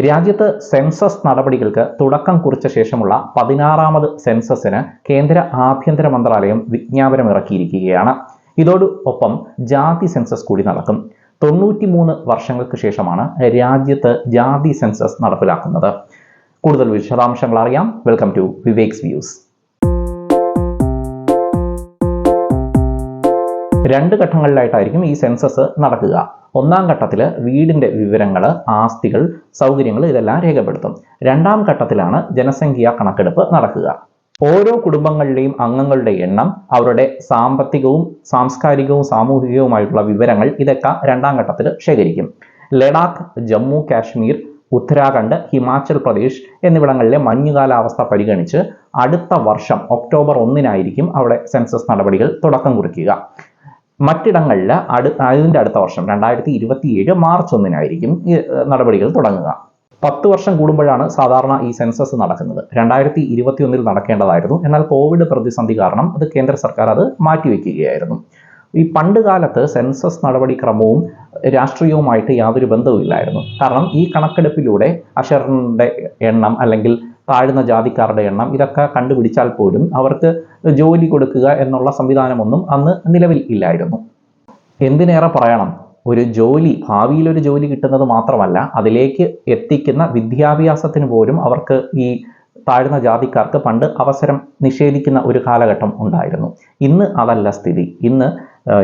രാജ്യത്ത് സെൻസസ് നടപടികൾക്ക് തുടക്കം കുറിച്ച ശേഷമുള്ള 16ാമത് സെൻസസിന് കേന്ദ്ര ആഭ്യന്തര മന്ത്രാലയം വിജ്ഞാപനം ഇറക്കിയിരിക്കുകയാണ്. ഇതോടൊപ്പം ജാതി സെൻസസ് കൂടി നടക്കും. 93 വർഷങ്ങൾക്ക് ശേഷമാണ് രാജ്യത്ത് ജാതി സെൻസസ് നടപ്പിലാക്കുന്നത്. കൂടുതൽ വിശദാംശങ്ങൾ അറിയാം. Welcome to Vivek's views. 2 ഘട്ടങ്ങളിലായിട്ടായിരിക്കും ഈ സെൻസസ് നടക്കുക. ഒന്നാം ഘട്ടത്തിൽ വീടിൻ്റെ വിവരങ്ങൾ, ആസ്തികൾ, സൗകര്യങ്ങൾ ഇതെല്ലാം രേഖപ്പെടുത്തും. 2ാം ഘട്ടത്തിലാണ് ജനസംഖ്യാ കണക്കെടുപ്പ് നടക്കുക. ഓരോ കുടുംബങ്ങളിലെയും അംഗങ്ങളുടെ എണ്ണം, അവരുടെ സാമ്പത്തികവും സാംസ്കാരികവും സാമൂഹികവുമായിട്ടുള്ള വിവരങ്ങൾ ഇതൊക്കെ 2ാം ഘട്ടത്തിൽ ശേഖരിക്കും. ലഡാക്ക്, ജമ്മു കാശ്മീർ, ഉത്തരാഖണ്ഡ്, ഹിമാചൽ പ്രദേശ് എന്നിവിടങ്ങളിലെ മഞ്ഞുകാലാവസ്ഥ പരിഗണിച്ച് അടുത്ത വർഷം ഒക്ടോബർ 1 അവിടെ സെൻസസ് നടപടികൾ തുടക്കം കുറിക്കുക. മറ്റിടങ്ങളിൽ അതിൻ്റെ അടുത്ത വർഷം 2027 മാർച്ച് 1 ഈ നടപടികൾ തുടങ്ങുക. 10 വർഷം കൂടുമ്പോഴാണ് സാധാരണ ഈ സെൻസസ് നടക്കുന്നത്. 2021 നടക്കേണ്ടതായിരുന്നു. എന്നാൽ കോവിഡ് പ്രതിസന്ധി കാരണം അത് കേന്ദ്ര സർക്കാർ അത് മാറ്റിവെക്കുകയായിരുന്നു. ഈ പണ്ട് കാലത്ത് സെൻസസ് നടപടിക്രമവും രാഷ്ട്രീയവുമായിട്ട് യാതൊരു ബന്ധവുമില്ലായിരുന്നു. കാരണം ഈ കണക്കെടുപ്പിലൂടെ അക്ഷരങ്ങളുടെ എണ്ണം അല്ലെങ്കിൽ താഴ്ന്ന ജാതിക്കാരുടെ എണ്ണം ഇതൊക്കെ കണ്ടുപിടിച്ചാൽ പോലും അവർക്ക് ജോലി കൊടുക്കുക എന്നുള്ള സംവിധാനമൊന്നും അന്ന് നിലവിൽ ഇല്ലായിരുന്നു. എന്തിനേറെ പറയണം, ഒരു ജോലി, ഭാവിയിലൊരു ജോലി കിട്ടുന്നത് മാത്രമല്ല, അതിലേക്ക് എത്തിക്കുന്ന വിദ്യാഭ്യാസത്തിന് പോലും അവർക്ക് ഈ താഴ്ന്ന ജാതിക്കാർക്ക് പണ്ട് അവസരം നിഷേധിക്കുന്ന ഒരു കാലഘട്ടം ഉണ്ടായിരുന്നു. ഇന്ന് അതല്ല സ്ഥിതി. ഇന്ന്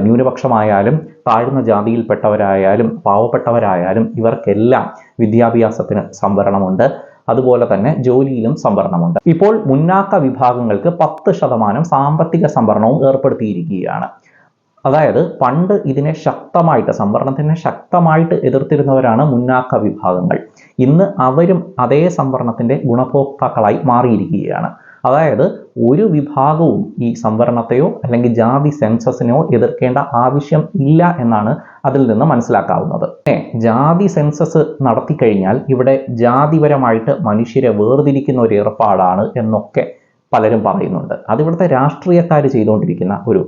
ന്യൂനപക്ഷമായാലും താഴ്ന്ന ജാതിയിൽപ്പെട്ടവരായാലും പാവപ്പെട്ടവരായാലും ഇവർക്കെല്ലാം വിദ്യാഭ്യാസത്തിന് സംവരണമുണ്ട്. അതുപോലെ തന്നെ ജോലിയിലും സംവരണമുണ്ട്. ഇപ്പോൾ മുന്നാക്ക വിഭാഗങ്ങൾക്ക് 10% സാമ്പത്തിക സംവരണവും ഏർപ്പെടുത്തിയിരിക്കുകയാണ്. അതായത് പണ്ട് ഇതിനെ ശക്തമായിട്ട്, സംവരണത്തിനെ ശക്തമായിട്ട് എതിർത്തിരുന്നവരാണ് മുന്നാക്ക വിഭാഗങ്ങൾ. ഇന്ന് അവരും അതേ സംവരണത്തിൻ്റെ ഗുണഭോക്താക്കളായി മാറിയിരിക്കുകയാണ്. അതായത് ഒരു വിഭാഗവും ഈ സംവരണത്തെയോ അല്ലെങ്കിൽ ജാതി സെൻസസിനെയോ എതിർക്കേണ്ട ആവശ്യം ഇല്ല എന്നാണ് അതിൽ നിന്ന് മനസ്സിലാക്കാവുന്നത്. ജാതി സെൻസസ് നടത്തിക്കഴിഞ്ഞാൽ ഇവിടെ ജാതിപരമായിട്ട് മനുഷ്യരെ വേർതിരിക്കുന്ന ഒരു ഏർപ്പാടാണ് എന്നൊക്കെ പലരും പറയുന്നുണ്ട്. അതിവിടുത്തെ രാഷ്ട്രീയക്കാർ ചെയ്തുകൊണ്ടിരിക്കുന്ന ഒരു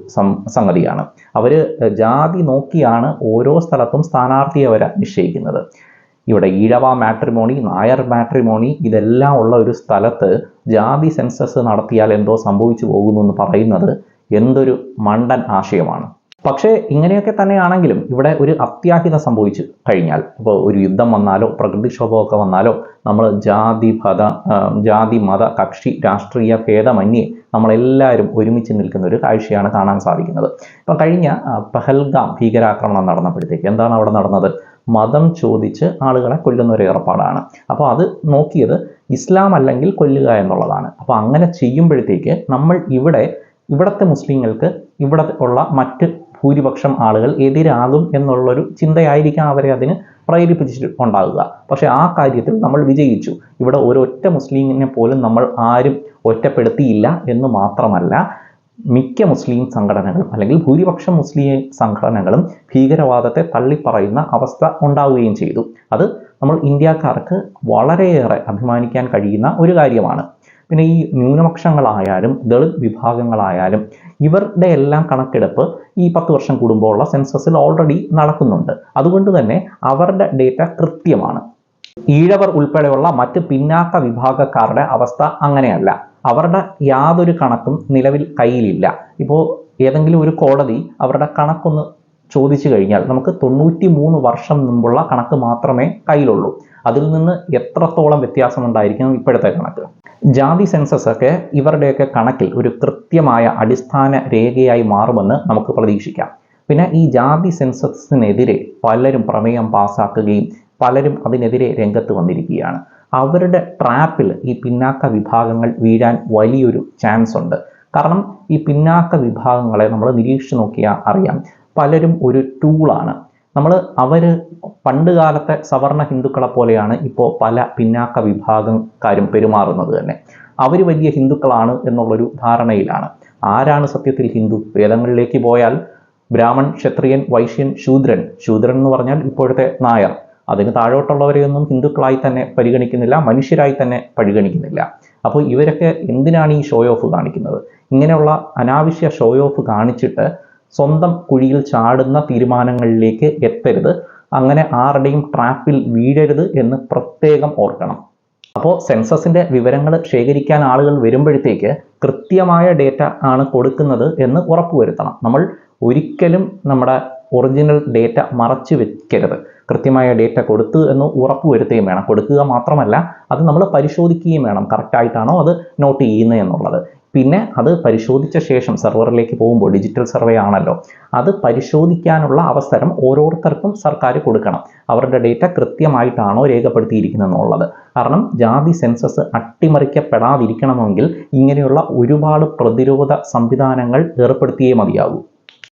സംഗതിയാണ്. അവർ ജാതി നോക്കിയാണ് ഓരോ സ്ഥലത്തും സ്ഥാനാർത്ഥിയെ വരെ നിശ്ചയിക്കുന്നത്. ഇവിടെ ഈഴവ മാട്രിമോണി, നായർ മാട്രിമോണി ഇതെല്ലാം ഉള്ള ഒരു സ്ഥലത്ത് ജാതി സെൻസസ് നടത്തിയാൽ എന്തോ സംഭവിച്ചു പോകുന്നു എന്ന് പറയുന്നത് എന്തൊരു മണ്ടൻ ആശയമാണ്. പക്ഷേ ഇങ്ങനെയൊക്കെ തന്നെയാണെങ്കിലും ഇവിടെ ഒരു അത്യാഹിതം സംഭവിച്ചു കഴിഞ്ഞാൽ, ഇപ്പോൾ ഒരു യുദ്ധം വന്നാലോ പ്രകൃതിക്ഷോഭമൊക്കെ വന്നാലോ, നമ്മൾ ജാതി മത കക്ഷി രാഷ്ട്രീയ ഭേദമന്യേ നമ്മളെല്ലാവരും ഒരുമിച്ച് നിൽക്കുന്ന ഒരു കാഴ്ചയാണ് കാണാൻ സാധിക്കുന്നത്. ഇപ്പം കഴിഞ്ഞ പഹൽഗാം ഭീകരാക്രമണം നടന്നപ്പോഴത്തേക്ക് എന്താണ് അവിടെ നടന്നത്? മതം ചോദിച്ച് ആളുകളെ കൊല്ലുന്ന ഒരു ഏർപ്പാടാണ്. അപ്പോൾ അത് നോക്കിയത് ഇസ്ലാം അല്ലെങ്കിൽ കൊല്ലുക എന്നുള്ളതാണ്. അപ്പോൾ അങ്ങനെ ചെയ്യുമ്പോഴത്തേക്ക് നമ്മൾ ഇവിടുത്തെ മുസ്ലിങ്ങൾക്ക് ഇവിടെ ഉള്ള മറ്റ് ഭൂരിപക്ഷം ആളുകൾ എതിരാകും എന്നുള്ളൊരു ചിന്തയായിരിക്കാം അവരെ അതിന് പ്രേരിപ്പിച്ചിട്ടുണ്ടാകുക. പക്ഷെ ആ കാര്യത്തിൽ നമ്മൾ വിജയിച്ചു. ഇവിടെ ഒരൊറ്റ മുസ്ലിമിനെ പോലും നമ്മൾ ആരും ഒറ്റപ്പെടുത്തിയില്ല എന്ന് മാത്രമല്ല, മിക്ക മുസ്ലിം സംഘടനകളും അല്ലെങ്കിൽ ഭൂരിപക്ഷം മുസ്ലിം സംഘടനകളും ഭീകരവാദത്തെ തള്ളിപ്പറയുന്ന അവസ്ഥ ഉണ്ടാവുകയും ചെയ്തു. അത് നമ്മൾ ഇന്ത്യക്കാർക്ക് വളരെയേറെ അഭിമാനിക്കാൻ കഴിയുന്ന ഒരു കാര്യമാണ്. പിന്നെ ഈ ന്യൂനപക്ഷങ്ങളായാലും ദളിത് വിഭാഗങ്ങളായാലും ഇവരുടെ എല്ലാം കണക്കെടുപ്പ് ഈ 10 വർഷം കൂടുമ്പോൾ ഉള്ള സെൻസസിൽ ഓൾറെഡി നടക്കുന്നുണ്ട്. അതുകൊണ്ട് തന്നെ അവരുടെ ഡേറ്റ കൃത്യമാണ്. ഈഴവർ ഉൾപ്പെടെയുള്ള മറ്റ് പിന്നാക്ക വിഭാഗക്കാരുടെ അവസ്ഥ അങ്ങനെയല്ല. അവരുടെ യാതൊരു കണക്കും നിലവിൽ കയ്യിലില്ല. ഇപ്പോൾ ഏതെങ്കിലും ഒരു കോടതി അവരുടെ കണക്കൊന്ന് ചോദിച്ചു കഴിഞ്ഞാൽ നമുക്ക് 93 വർഷം മുമ്പുള്ള കണക്ക് മാത്രമേ കയ്യിലുള്ളൂ. അതിൽ നിന്ന് എത്രത്തോളം വ്യത്യാസമുണ്ടായിരിക്കും ഇപ്പോഴത്തെ കണക്ക്. ജാതി സെൻസസ് ഒക്കെ ഇവരുടെയൊക്കെ കണക്കിൽ ഒരു കൃത്യമായ അടിസ്ഥാന രേഖയായി മാറുമെന്ന് നമുക്ക് പ്രതീക്ഷിക്കാം. പിന്നെ ഈ ജാതി സെൻസസിനെതിരെ പലരും പ്രമേയം പാസ്സാക്കുകയും പലരും അതിനെതിരെ രംഗത്ത് വന്നിരിക്കുകയാണ്. അവരുടെ ട്രാപ്പിൽ ഈ പിന്നാക്ക വിഭാഗങ്ങൾ വീഴാൻ വലിയൊരു ചാൻസ് ഉണ്ട്. കാരണം ഈ പിന്നാക്ക വിഭാഗങ്ങളെ നമ്മൾ നിരീക്ഷിച്ച് നോക്കിയാൽ അറിയാം, പലരും ഒരു ടൂളാണ്. അവർ പണ്ട് കാലത്തെ സവർണ ഹിന്ദുക്കളെ പോലെയാണ് ഇപ്പോൾ പല പിന്നാക്ക വിഭാഗക്കാരും പെരുമാറുന്നത് തന്നെ. അവർ വലിയ ഹിന്ദുക്കളാണ് എന്നുള്ളൊരു ധാരണയിലാണ്. ആരാണ് സത്യത്തിൽ ഹിന്ദു? വേദങ്ങളിലേക്ക് പോയാൽ ബ്രാഹ്മൺ, ക്ഷത്രിയൻ, വൈശ്യൻ, ശൂദ്രൻ. ശൂദ്രൻ എന്ന് പറഞ്ഞാൽ ഇപ്പോഴത്തെ നായർ. അതിന് താഴോട്ടുള്ളവരെയൊന്നും ഹിന്ദുക്കളായി തന്നെ പരിഗണിക്കുന്നില്ല, മനുഷ്യരായി തന്നെ പരിഗണിക്കുന്നില്ല. അപ്പോൾ ഇവരൊക്കെ എന്തിനാണ് ഈ ഷോ ഓഫ് കാണിക്കുന്നത്? ഇങ്ങനെയുള്ള അനാവശ്യ ഷോ ഓഫ് കാണിച്ചിട്ട് സ്വന്തം കുഴിയിൽ ചാടുന്ന തീരുമാനങ്ങളിലേക്ക് എത്തരുത്. അങ്ങനെ ആരുടെയും ട്രാപ്പിൽ വീഴരുത് എന്ന് പ്രത്യേകം ഓർക്കണം. അപ്പോൾ സെൻസസിൻ്റെ വിവരങ്ങൾ ശേഖരിക്കാൻ ആളുകൾ വരുമ്പോഴത്തേക്ക് കൃത്യമായ ഡേറ്റ ആണ് കൊടുക്കുന്നത് എന്ന് ഉറപ്പുവരുത്തണം. നമ്മൾ ഒരിക്കലും നമ്മുടെ ഒറിജിനൽ ഡേറ്റ മറച്ചു വെക്കരുത്. കൃത്യമായ ഡേറ്റ കൊടുത്തു എന്ന് ഉറപ്പുവരുത്തുകയും വേണം. കൊടുക്കുക മാത്രമല്ല, അത് നമ്മൾ പരിശോധിക്കുകയും വേണം, കറക്റ്റായിട്ടാണോ അത് നോട്ട് ചെയ്യുന്നത് എന്നുള്ളത്. പിന്നെ അത് പരിശോധിച്ച ശേഷം സെർവറിലേക്ക് പോകുമ്പോൾ, ഡിജിറ്റൽ സർവേ ആണല്ലോ, അത് പരിശോധിക്കാനുള്ള അവസരം ഓരോരുത്തർക്കും സർക്കാർ കൊടുക്കണം. അവരുടെ ഡേറ്റ കൃത്യമായിട്ടാണോ രേഖപ്പെടുത്തിയിരിക്കുന്നത് എന്നുള്ളത്. കാരണം ജാതി സെൻസസ് അട്ടിമറിക്കപ്പെടാതിരിക്കണമെങ്കിൽ ഇങ്ങനെയുള്ള ഒരുപാട് പ്രതിരോധ സംവിധാനങ്ങൾ ഏർപ്പെടുത്തിയേ മതിയാകൂ.